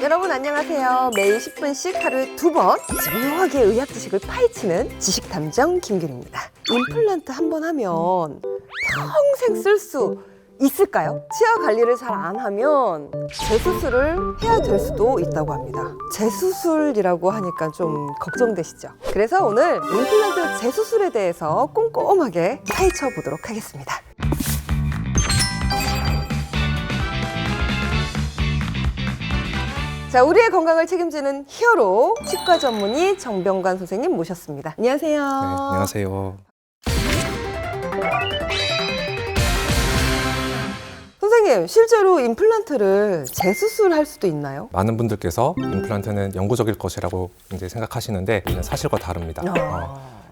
여러분 안녕하세요. 매일 10분씩 하루에 2번 집요하게 의학 지식을 파헤치는 지식탐정 김균입니다. 임플란트 한 번 하면 평생 쓸 수 있을까요? 치아 관리를 잘 안 하면 재수술을 해야 될 수도 있다고 합니다. 재수술이라고 하니까 좀 걱정되시죠? 그래서 오늘 임플란트 재수술에 대해서 꼼꼼하게 파헤쳐 보도록 하겠습니다. 자, 우리의 건강을 책임지는 히어로 치과 전문의 정병관 선생님 모셨습니다. 안녕하세요. 네, 안녕하세요. 선생님, 실제로 임플란트를 재수술할 수도 있나요? 많은 분들께서 임플란트는 영구적일 것이라고 이제 생각하시는데 이는 사실과 다릅니다.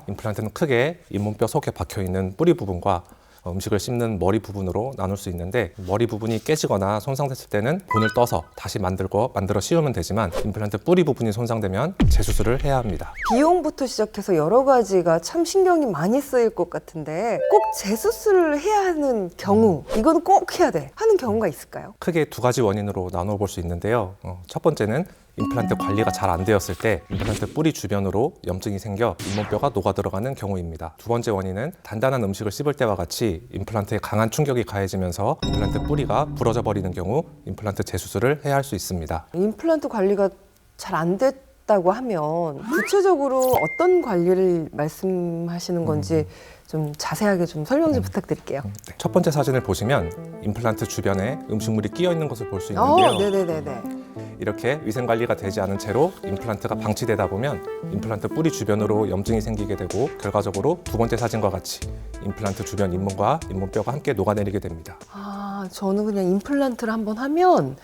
임플란트는 크게 잇몸뼈 속에 박혀 있는 뿌리 부분과 음식을 씹는 머리 부분으로 나눌 수 있는데, 머리 부분이 깨지거나 손상됐을 때는 본을 떠서 다시 만들어 씌우면 되지만 임플란트 뿌리 부분이 손상되면 재수술을 해야 합니다. 비용부터 시작해서 여러 가지가 참 신경이 많이 쓰일 것 같은데 꼭 재수술을 해야 하는 경우, 이건 꼭 해야 돼 하는 경우가 있을까요? 크게 두 가지 원인으로 나눠 볼 수 있는데요. 첫 번째는 임플란트 관리가 잘 안 되었을 때 임플란트 뿌리 주변으로 염증이 생겨 잇몸뼈가 녹아 들어가는 경우입니다. 두 번째 원인은 단단한 음식을 씹을 때와 같이 임플란트에 강한 충격이 가해지면서 임플란트 뿌리가 부러져 버리는 경우 임플란트 재수술을 해야 할 수 있습니다. 임플란트 관리가 잘 안 됐다고 하면 구체적으로 어떤 관리를 말씀하시는 건지 좀 자세하게 좀 설명 좀 부탁드릴게요. 네. 첫 번째 사진을 보시면 임플란트 주변에 음식물이 끼어 있는 것을 볼 수 있는데요. 네네네네. 이렇게 위생 관리가 되지 않은 채로 임플란트가 방치되다 보면 임플란트 뿌리 주변으로 염증이 생기게 되고, 결과적으로 두 번째 사진과 같이 임플란트 주변 잇몸과 잇몸뼈가 함께 녹아내리게 됩니다. 아, 저는 그냥 임플란트를 한번 하면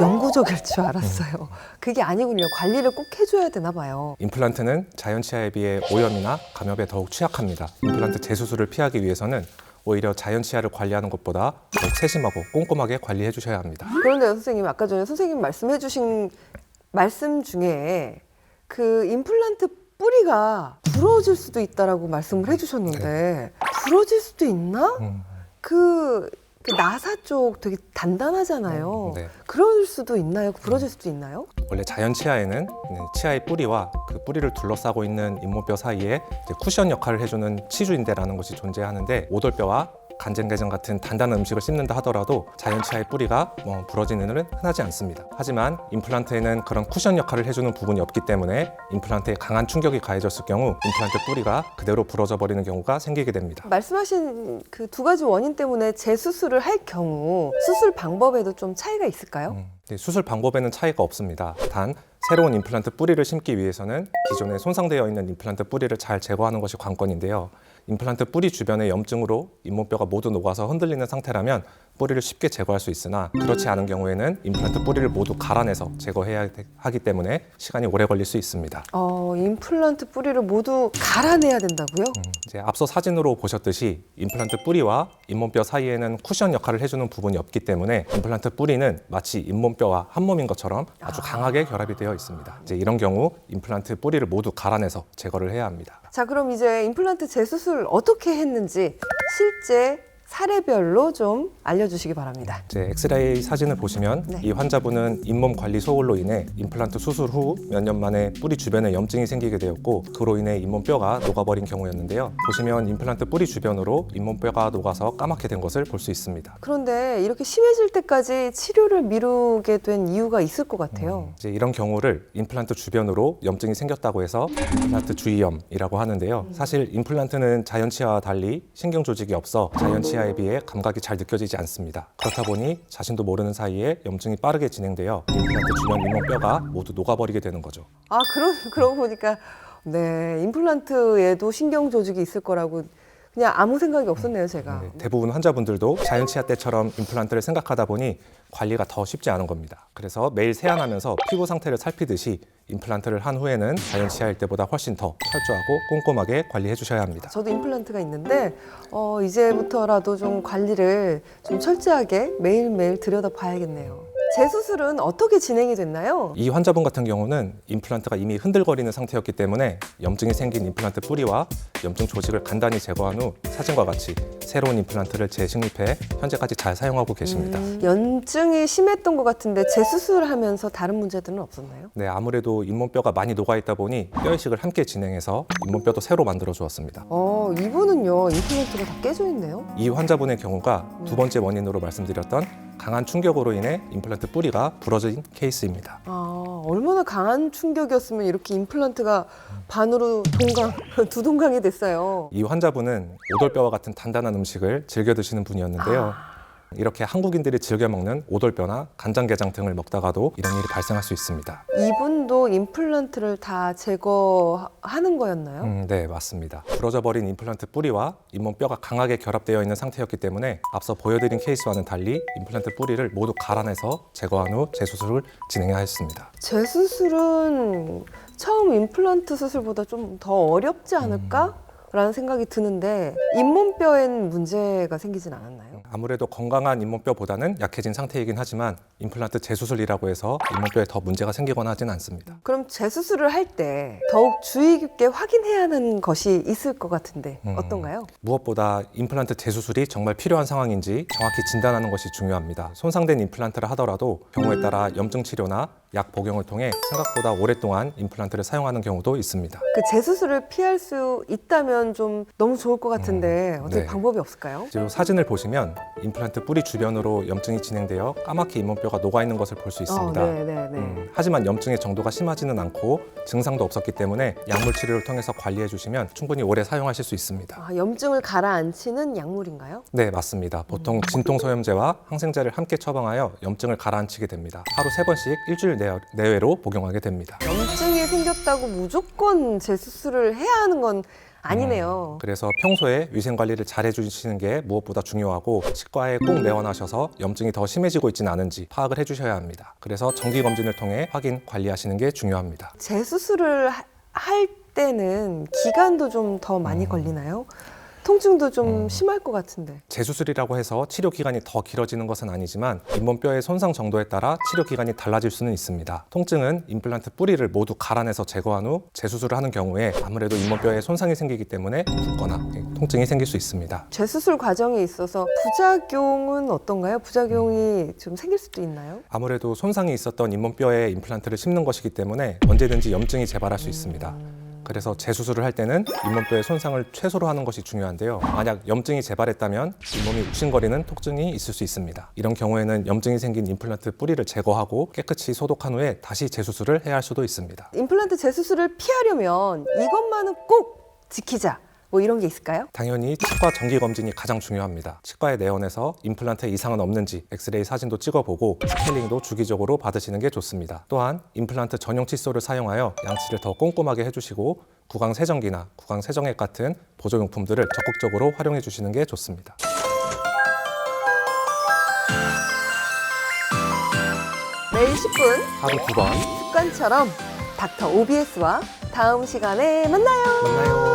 영구적일 줄 알았어요. 그게 아니군요. 관리를 꼭 해줘야 되나 봐요. 임플란트는 자연 치아에 비해 오염이나 감염에 더욱 취약합니다. 임플란트 재수술을 피하기 위해서는 오히려 자연 치아를 관리하는 것보다 더욱 세심하고 꼼꼼하게 관리해 주셔야 합니다. 그런데 선생님, 아까 전에 선생님 말씀해 주신 말씀 중에 그 임플란트 뿌리가 부러질 수도 있다라고 말씀을 해주셨는데 부러질 수도 있나? 그 나사 쪽 되게 단단하잖아요. 네. 그럴 수도 있나요? 부러질 수도 있나요? 원래 자연 치아에는 치아의 뿌리와 그 뿌리를 둘러싸고 있는 잇몸뼈 사이에 이제 쿠션 역할을 해주는 치주인대라는 것이 존재하는데, 오돌뼈와 간장게장 같은 단단한 음식을 씹는다 하더라도 자연 치아의 뿌리가 부러지는 일은 흔하지 않습니다. 하지만 임플란트에는 그런 쿠션 역할을 해주는 부분이 없기 때문에 임플란트에 강한 충격이 가해졌을 경우 임플란트 뿌리가 그대로 부러져 버리는 경우가 생기게 됩니다. 말씀하신 그 두 가지 원인 때문에 재수술을 할 경우 수술 방법에도 좀 차이가 있을까요? 수술 방법에는 차이가 없습니다. 단 새로운 임플란트 뿌리를 심기 위해서는 기존에 손상되어 있는 임플란트 뿌리를 잘 제거하는 것이 관건인데요. 임플란트 뿌리 주변의 염증으로 잇몸뼈가 모두 녹아서 흔들리는 상태라면 뿌리를 쉽게 제거할 수 있으나, 그렇지 않은 경우에는 임플란트 뿌리를 모두 갈아내서 제거해야 하기 때문에 시간이 오래 걸릴 수 있습니다. 임플란트 뿌리를 모두 갈아내야 된다고요? 이제 앞서 사진으로 보셨듯이 임플란트 뿌리와 잇몸뼈 사이에는 쿠션 역할을 해주는 부분이 없기 때문에 임플란트 뿌리는 마치 잇몸뼈와 한 몸인 것처럼 아주 강하게 결합이 되어 있습니다. 이제 이런 경우 임플란트 뿌리를 모두 갈아내서 제거를 해야 합니다. 자, 그럼 이제 임플란트 재수술 어떻게 했는지 실제 사례별로 좀 알려주시기 바랍니다. 이제 엑스레이 사진을 보시면 네. 이 환자분은 잇몸 관리 소홀로 인해 임플란트 수술 후 몇 년 만에 뿌리 주변에 염증이 생기게 되었고, 그로 인해 잇몸뼈가 녹아버린 경우였는데요. 보시면 임플란트 뿌리 주변으로 잇몸뼈가 녹아서 까맣게 된 것을 볼 수 있습니다. 그런데 이렇게 심해질 때까지 치료를 미루게 된 이유가 있을 것 같아요. 이제 이런 경우를 임플란트 주변으로 염증이 생겼다고 해서 임플란트 주위염이라고 하는데요. 사실 임플란트는 자연 치아와 달리 신경 조직이 없어 자연 치아에 비해 감각이 잘 느껴지지 않습니다. 그렇다 보니 자신도 모르는 사이에 염증이 빠르게 진행되어 임플란트 주변 잇몸뼈가 모두 녹아버리게 되는 거죠. 그러고 보니까 네, 임플란트에도 신경 조직이 있을 거라고 그냥 아무 생각이 없었네요, 제가. 대부분 환자분들도 자연 치아 때처럼 임플란트를 생각하다 보니 관리가 더 쉽지 않은 겁니다. 그래서 매일 세안하면서 피부 상태를 살피듯이 임플란트를 한 후에는 자연 치아일 때보다 훨씬 더 철저하고 꼼꼼하게 관리해 주셔야 합니다. 저도 임플란트가 있는데 이제부터라도 좀 관리를 좀 철저하게 매일매일 들여다봐야겠네요. 재수술은 어떻게 진행이 됐나요? 이 환자분 같은 경우는 임플란트가 이미 흔들거리는 상태였기 때문에 염증이 생긴 임플란트 뿌리와 염증 조직을 간단히 제거한 후 사진과 같이 새로운 임플란트를 재식립해 현재까지 잘 사용하고 계십니다. 염증이 심했던 것 같은데 재수술하면서 다른 문제들은 없었나요? 네, 아무래도 잇몸뼈가 많이 녹아있다 보니 뼈 이식을 함께 진행해서 잇몸뼈도 새로 만들어 주었습니다. 이분은요 임플란트가 다 깨져 있네요. 이 환자분의 경우가 두 번째 원인으로 말씀드렸던 강한 충격으로 인해 임플란트 뿌리가 부러진 케이스입니다. 얼마나 강한 충격이었으면 이렇게 임플란트가 반으로 두 동강이 됐어요. 이 환자분은 오돌뼈와 같은 단단한 음식을 즐겨 드시는 분이었는데요. 이렇게 한국인들이 즐겨 먹는 오돌뼈나 간장게장 등을 먹다가도 이런 일이 발생할 수 있습니다. 이분도 임플란트를 다 제거하는 거였나요? 네, 맞습니다. 부러져 버린 임플란트 뿌리와 잇몸뼈가 강하게 결합되어 있는 상태였기 때문에 앞서 보여드린 케이스와는 달리 임플란트 뿌리를 모두 갈아내서 제거한 후 재수술을 진행해야 했습니다. 재수술은 처음 임플란트 수술보다 좀 더 어렵지 않을까? 라는 생각이 드는데 잇몸뼈엔 문제가 생기진 않았나요? 아무래도 건강한 잇몸뼈보다는 약해진 상태이긴 하지만 임플란트 재수술이라고 해서 잇몸뼈에 더 문제가 생기거나 하진 않습니다. 그럼 재수술을 할 때 더욱 주의 깊게 확인해야 하는 것이 있을 것 같은데 어떤가요? 무엇보다 임플란트 재수술이 정말 필요한 상황인지 정확히 진단하는 것이 중요합니다. 손상된 임플란트를 하더라도 경우에 따라 염증 치료나 약 복용을 통해 생각보다 오랫동안 임플란트를 사용하는 경우도 있습니다. 그 재수술을 피할 수 있다면 좀 너무 좋을 것 같은데 어떻게 네. 방법이 없을까요? 지금 사진을 보시면 임플란트 뿌리 주변으로 염증이 진행되어 까맣게 잇몸뼈가 녹아있는 것을 볼 수 있습니다. 네네네. 하지만 염증의 정도가 심하지는 않고 증상도 없었기 때문에 약물 치료를 통해서 관리해 주시면 충분히 오래 사용하실 수 있습니다. 염증을 가라앉히는 약물인가요? 네, 맞습니다. 보통 진통소염제와 항생제를 함께 처방하여 염증을 가라앉히게 됩니다. 하루 3번씩 일주일 내외로 복용하게 됩니다. 염증이 생겼다고 무조건 재수술을 해야 하는 건 아니네요. 그래서 평소에 위생관리를 잘 해주시는 게 무엇보다 중요하고 치과에 꼭 내원하셔서 염증이 더 심해지고 있지는 않은지 파악을 해주셔야 합니다. 그래서 정기검진을 통해 확인, 관리하시는 게 중요합니다. 재수술을 할 때는 기간도 좀 더 많이 걸리나요? 통증도 좀 심할 것 같은데. 재수술이라고 해서 치료 기간이 더 길어지는 것은 아니지만 잇몸뼈의 손상 정도에 따라 치료 기간이 달라질 수는 있습니다. 통증은 임플란트 뿌리를 모두 갈아내서 제거한 후 재수술을 하는 경우에 아무래도 잇몸뼈에 손상이 생기기 때문에 붓거나 통증이 생길 수 있습니다. 재수술 과정에 있어서 부작용은 어떤가요? 부작용이 좀 생길 수도 있나요? 아무래도 손상이 있었던 잇몸뼈에 임플란트를 심는 것이기 때문에 언제든지 염증이 재발할 수 있습니다. 그래서 재수술을 할 때는 잇몸뼈의 손상을 최소로 하는 것이 중요한데요. 만약 염증이 재발했다면 잇몸이 욱신거리는 통증이 있을 수 있습니다. 이런 경우에는 염증이 생긴 임플란트 뿌리를 제거하고 깨끗이 소독한 후에 다시 재수술을 해야 할 수도 있습니다. 임플란트 재수술을 피하려면 이것만은 꼭 지키자. 뭐 이런 게 있을까요? 당연히 치과 정기검진이 가장 중요합니다. 치과에 내원해서 임플란트에 이상은 없는지 엑스레이 사진도 찍어보고 스케일링도 주기적으로 받으시는 게 좋습니다. 또한 임플란트 전용 칫솔을 사용하여 양치를 더 꼼꼼하게 해주시고 구강 세정기나 구강 세정액 같은 보조용품들을 적극적으로 활용해 주시는 게 좋습니다. 매일 10분 하루 2번 습관처럼 닥터 OBS와 다음 시간에 만나요. 만나요.